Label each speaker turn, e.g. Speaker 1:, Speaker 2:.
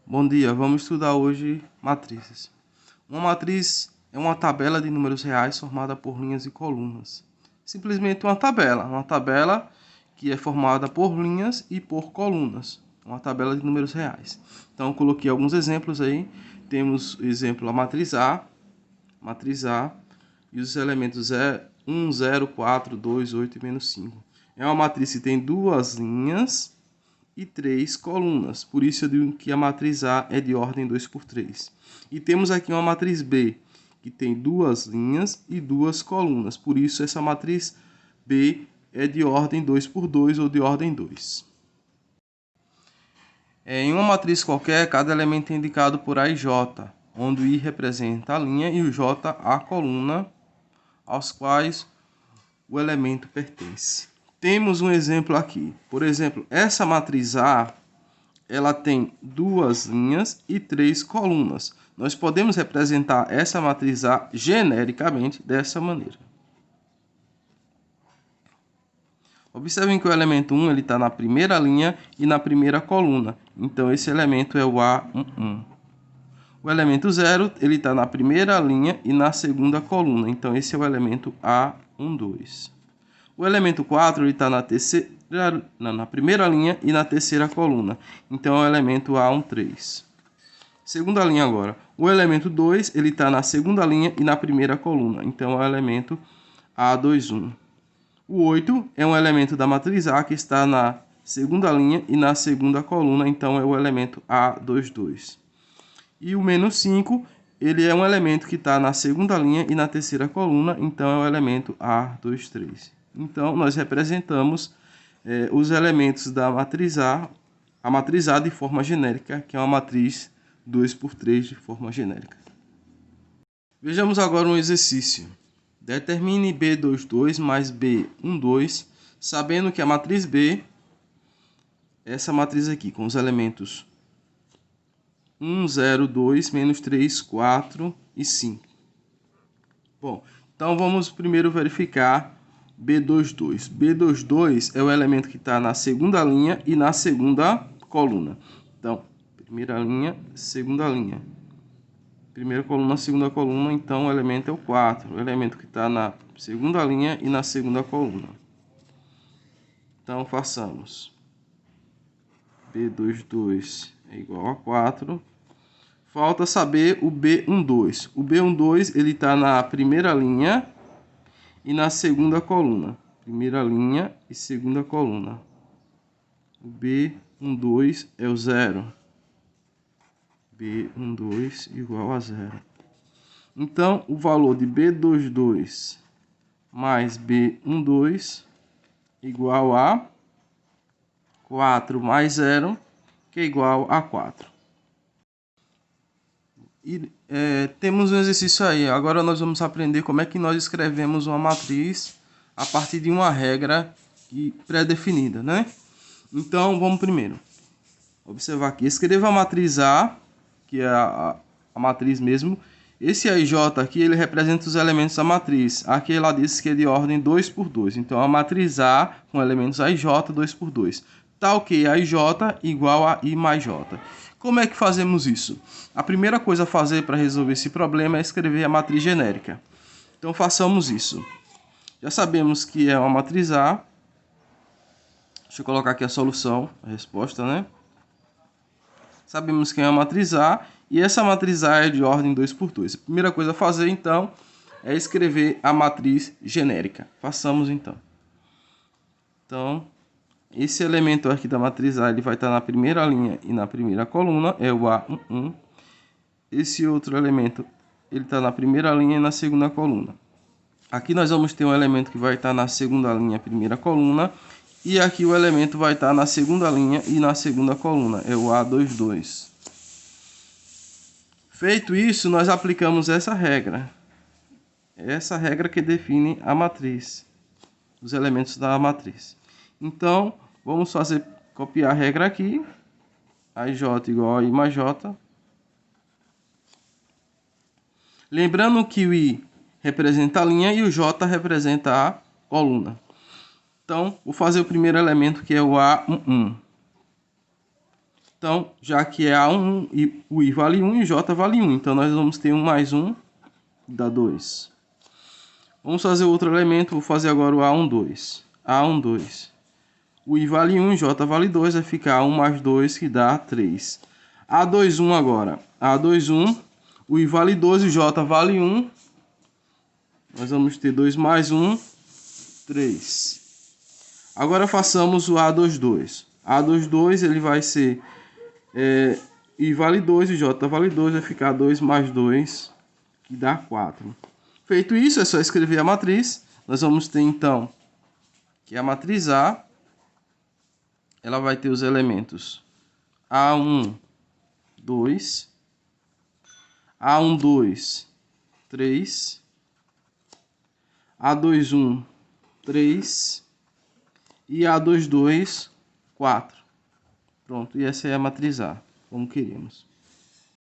Speaker 1: Bom dia, vamos estudar hoje matrizes. Uma matriz é uma tabela de números reais formada por linhas e colunas. Simplesmente uma tabela que é formada por linhas e por colunas. Uma tabela de números reais. Então, eu coloquei alguns exemplos aí. Temos o exemplo a matriz A, e os elementos 1, 0, 4, 2, 8 e menos 5. É uma matriz que tem duas linhas e 3 colunas. Por isso eu digo que a matriz A é de ordem 2 por 3. E temos aqui uma matriz B, que tem duas linhas e duas colunas. Por isso essa matriz B é de ordem 2 por 2 ou de ordem 2. Em uma matriz qualquer, cada elemento é indicado por A e J, onde o I representa a linha e o J a coluna aos quais o elemento pertence. Temos um exemplo aqui. Por exemplo, essa matriz A, ela tem duas linhas e 3 colunas. Nós podemos representar essa matriz A genericamente dessa maneira. Observem que o elemento 1 está na primeira linha e na primeira coluna. Então, esse elemento é o A11. O elemento 0 está na primeira linha e na segunda coluna. Então, esse é o elemento A12. O elemento 4 está na primeira linha e na terceira coluna. Então, é o elemento A13. Segunda linha agora. O elemento 2 está na segunda linha e na primeira coluna. Então, é o elemento A21. O 8 é um elemento da matriz A que está na segunda linha e na segunda coluna. Então, é o elemento A22. E o menos 5, ele é um elemento que está na segunda linha e na terceira coluna. Então, é o elemento A23. Então, nós representamos os elementos da matriz A de forma genérica, que é uma matriz 2 por 3 de forma genérica. Vejamos agora um exercício. Determine B22 mais B12, sabendo que a matriz B, essa matriz aqui, com os elementos 1, 0, 2, menos 3, 4 e 5. Bom, então vamos primeiro verificar B22. B22 é o elemento que está na segunda linha e na segunda coluna. Então, primeira linha, segunda linha. Primeira coluna, segunda coluna, então o elemento é o 4. O elemento que está na segunda linha e na segunda coluna. Então, façamos. B22 é igual a 4. Falta saber o B12. O B12 ele está na primeira linha e na segunda coluna. Primeira linha e segunda coluna. O B12 é o 0. B12 igual a 0. Então, o valor de B22 mais B12 igual a 4 mais 0, que é igual a 4. E temos um exercício aí. Agora nós vamos aprender como é que nós escrevemos uma matriz a partir de uma regra pré-definida, né? Então, vamos primeiro observar aqui. Escreva a matriz A, que é a matriz mesmo. Esse AJ aqui, ele representa os elementos da matriz. Aqui ela disse que é de ordem 2 por 2. Então, a matriz A com elementos AJ 2 por 2. Tá ok, AJ igual a I mais J. Como é que fazemos isso? A primeira coisa a fazer para resolver esse problema é escrever a matriz genérica. Então, façamos isso. Já sabemos que é uma matriz A. Deixa eu colocar aqui a solução, a resposta, né? Sabemos que é uma matriz A e essa matriz A é de ordem 2 por 2. A primeira coisa a fazer, então, é escrever a matriz genérica. Façamos, então. Então, esse elemento aqui da matriz A ele vai estar na primeira linha e na primeira coluna, é o A11. Esse outro elemento ele está na primeira linha e na segunda coluna. Aqui nós vamos ter um elemento que vai estar na segunda linha, primeira coluna. E aqui o elemento vai estar na segunda linha e na segunda coluna, é o A22. Feito isso, nós aplicamos essa regra. Essa regra que define a matriz, os elementos da matriz. Então, vamos copiar a regra aqui. AJ igual a I mais J. Lembrando que o I representa a linha e o J representa a coluna. Então, vou fazer o primeiro elemento, que é o A11. Então, já que é A1, e o I vale 1 e o J vale 1. Então, nós vamos ter 1 mais 1, dá 2. Vamos fazer outro elemento, vou fazer agora o A1, 2. A1, 2. O I vale 1 e o J vale 2, vai ficar 1 mais 2, que dá 3. A2, 1 agora. A2, 1. O I vale 2 e o J vale 1. Nós vamos ter 2 mais 1, 3. Agora façamos o A2, 2. A2, 2, ele vai ser... I vale 2 e J vale 2, vai ficar 2 mais 2, que dá 4. Feito isso, é só escrever a matriz. Nós vamos ter, então, que a matriz A, ela vai ter os elementos A1, 2, A1, 2, 3, A2, 1, 3 e A2, 2, 4. Pronto, e essa é a matriz A, como queríamos.